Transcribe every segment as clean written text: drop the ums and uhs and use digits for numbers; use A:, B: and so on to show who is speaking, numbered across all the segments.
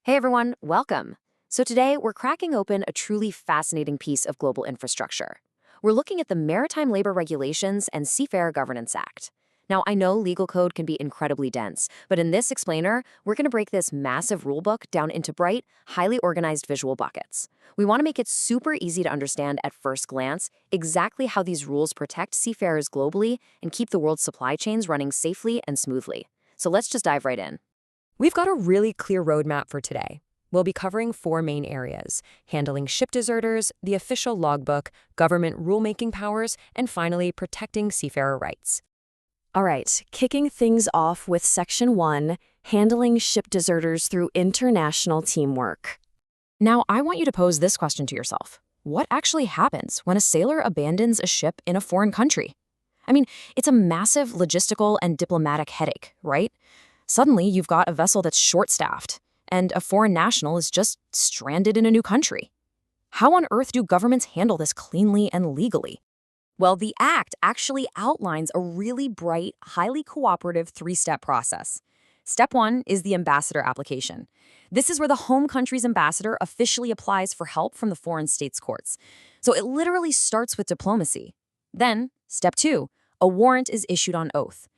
A: Hey everyone, welcome. So today we're cracking open a truly fascinating piece of global infrastructure. We're looking at the Maritime Labor Regulations and Seafarer Governance Act. Now, I know legal code can be incredibly dense, but in this explainer, we're going to break this massive rulebook down into bright, highly organized visual buckets. We want to make it super easy to understand at first glance exactly how these rules protect seafarers globally and keep the world's supply chains running safely and smoothly. So let's just dive right in.
B: We've got a really clear roadmap for today. We'll be covering four main areas: handling ship deserters, the official logbook, government rulemaking powers, and finally, protecting seafarer rights.
C: All right, kicking things off with Section 1, handling ship deserters through international teamwork.
A: Now, I want you to pose this question to yourself. What actually happens when a sailor abandons a ship in a foreign country? I mean, it's a massive logistical and diplomatic headache, right? Suddenly, you've got a vessel that's short-staffed, and a foreign national is just stranded in a new country. How on earth do governments handle this cleanly and legally? Well, the Act actually outlines a really bright, highly cooperative three-step process. Step 1 is the ambassador application. This is where the home country's ambassador officially applies for help from the foreign state's courts. So it literally starts with diplomacy. Then, Step 2, a warrant is issued on oath.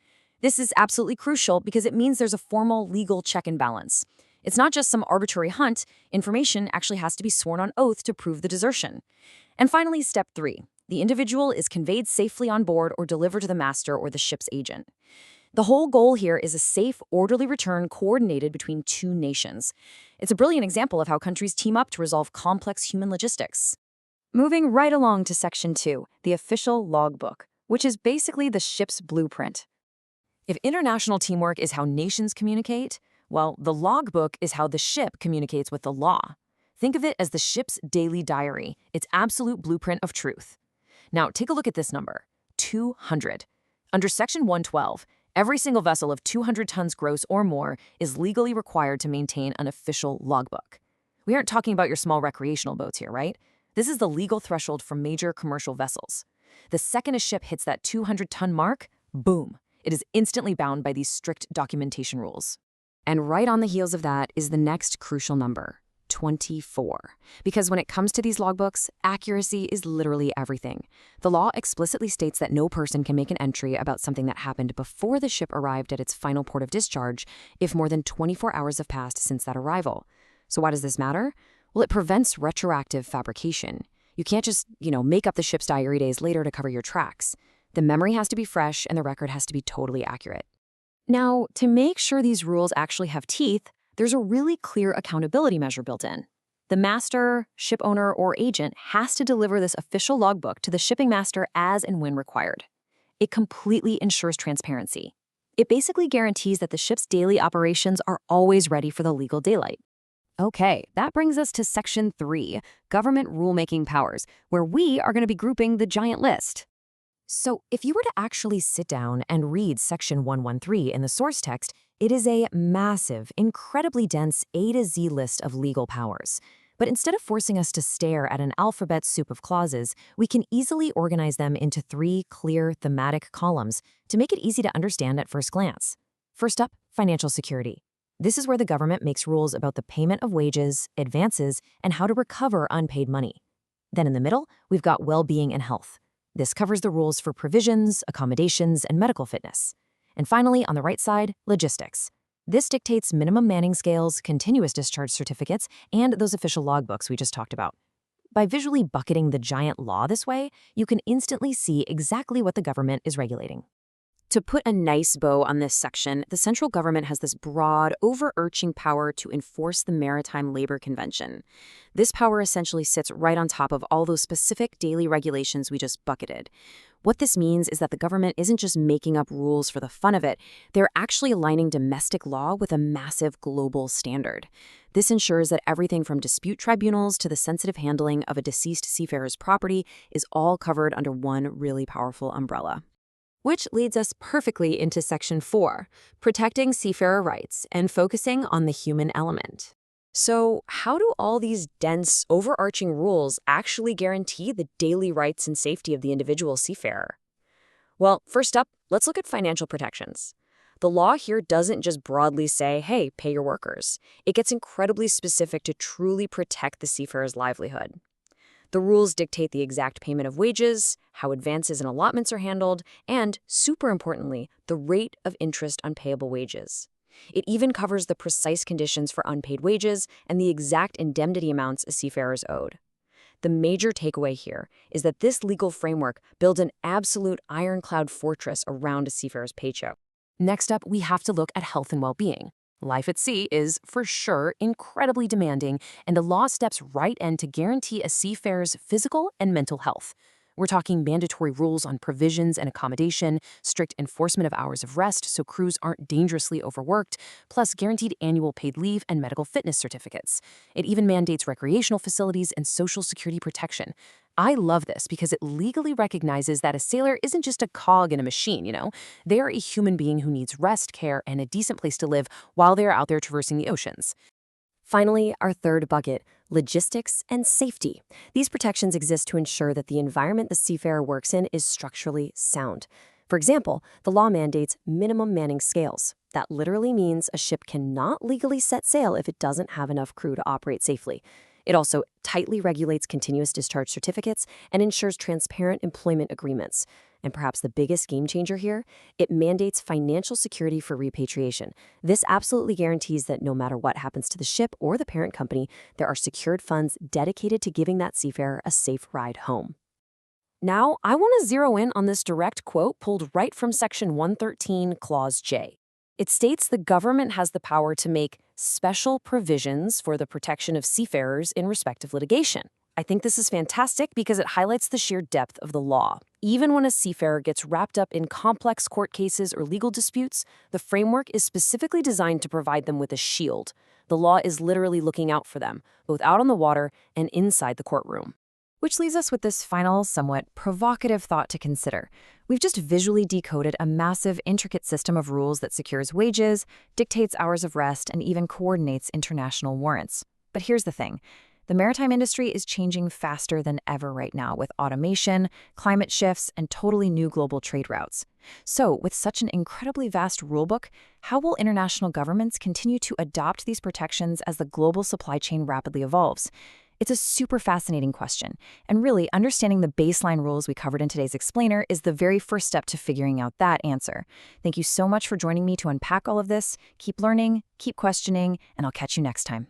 A: This is absolutely crucial because it means there's a formal legal check and balance. It's not just some arbitrary hunt. Information actually has to be sworn on oath to prove the desertion. And finally, Step 3. The individual is conveyed safely on board or delivered to the master or the ship's agent. The whole goal here is a safe, orderly return coordinated between two nations. It's a brilliant example of how countries team up to resolve complex human logistics. Moving right along to Section 2, the official logbook, which is basically the ship's blueprint. If international teamwork is how nations communicate, well, the logbook is how the ship communicates with the law. Think of it as the ship's daily diary, its absolute blueprint of truth. Now, take a look at this number, 200. Under Section 112, every single vessel of 200 tons gross or more is legally required to maintain an official logbook. We aren't talking about your small recreational boats here, right? This is the legal threshold for major commercial vessels. The second a ship hits that 200-ton mark, boom, it is instantly bound by these strict documentation rules. And right on the heels of that is the next crucial number, 24. Because when it comes to these logbooks, accuracy is literally everything. The law explicitly states that no person can make an entry about something that happened before the ship arrived at its final port of discharge if more than 24 hours have passed since that arrival. So why does this matter? Well, it prevents retroactive fabrication. You can't just, make up the ship's diary days later to cover your tracks. The memory has to be fresh and the record has to be totally accurate. Now, to make sure these rules actually have teeth, there's a really clear accountability measure built in. The master, ship owner, or agent has to deliver this official logbook to the shipping master as and when required. It completely ensures transparency. It basically guarantees that the ship's daily operations are always ready for the legal daylight. Okay, that brings us to Section 3, Government Rulemaking Powers, where we are going to be grouping the giant list. So if you were to actually sit down and read Section 113 in the source text, it is a massive, incredibly dense A to Z list of legal powers. But instead of forcing us to stare at an alphabet soup of clauses, we can easily organize them into three clear thematic columns to make it easy to understand at first glance. First up, financial security. This is where the government makes rules about the payment of wages, advances, and how to recover unpaid money. Then in the middle, we've got well-being and health. This covers the rules for provisions, accommodations, and medical fitness. And finally, on the right side, logistics. This dictates minimum manning scales, continuous discharge certificates, and those official logbooks we just talked about. By visually bucketing the giant law this way, you can instantly see exactly what the government is regulating. To put a nice bow on this section, the central government has this broad, overarching power to enforce the Maritime Labor Convention. This power essentially sits right on top of all those specific daily regulations we just bucketed. What this means is that the government isn't just making up rules for the fun of it, they're actually aligning domestic law with a massive global standard. This ensures that everything from dispute tribunals to the sensitive handling of a deceased seafarer's property is all covered under one really powerful umbrella. Which leads us perfectly into Section 4, protecting seafarer rights and focusing on the human element. So, how do all these dense, overarching rules actually guarantee the daily rights and safety of the individual seafarer? Well, first up, let's look at financial protections. The law here doesn't just broadly say, hey, pay your workers. It gets incredibly specific to truly protect the seafarer's livelihood. The rules dictate the exact payment of wages, how advances and allotments are handled, and, super importantly, the rate of interest on payable wages. It even covers the precise conditions for unpaid wages and the exact indemnity amounts a seafarer is owed. The major takeaway here is that this legal framework builds an absolute ironclad fortress around a seafarer's paycheck.
B: Next up, we have to look at health and well-being. Life at sea is, for sure, incredibly demanding, and the law steps right in to guarantee a seafarer's physical and mental health. We're talking mandatory rules on provisions and accommodation, strict enforcement of hours of rest so crews aren't dangerously overworked, plus guaranteed annual paid leave and medical fitness certificates. It even mandates recreational facilities and social security protection. I love this because it legally recognizes that a sailor isn't just a cog in a machine, you know? They are a human being who needs rest, care, and a decent place to live while they are out there traversing the oceans.
C: Finally, our third bucket, logistics and safety. These protections exist to ensure that the environment the seafarer works in is structurally sound. For example, the law mandates minimum manning scales. That literally means a ship cannot legally set sail if it doesn't have enough crew to operate safely. It also tightly regulates continuous discharge certificates and ensures transparent employment agreements. And perhaps the biggest game changer here, it mandates financial security for repatriation. This absolutely guarantees that no matter what happens to the ship or the parent company, there are secured funds dedicated to giving that seafarer a safe ride home. Now, I want to zero in on this direct quote pulled right from Section 113, Clause J. It states the government has the power to make special provisions for the protection of seafarers in respect of litigation. I think this is fantastic because it highlights the sheer depth of the law. Even when a seafarer gets wrapped up in complex court cases or legal disputes, the framework is specifically designed to provide them with a shield. The law is literally looking out for them, both out on the water and inside the courtroom. Which leaves us with this final, somewhat provocative thought to consider. We've just visually decoded a massive, intricate system of rules that secures wages, dictates hours of rest, and even coordinates international warrants. But here's the thing. The maritime industry is changing faster than ever right now with automation, climate shifts, and totally new global trade routes. So, with such an incredibly vast rulebook, how will international governments continue to adopt these protections as the global supply chain rapidly evolves? It's a super fascinating question, and really, understanding the baseline rules we covered in today's explainer is the very first step to figuring out that answer. Thank you so much for joining me to unpack all of this. Keep learning, keep questioning, and I'll catch you next time.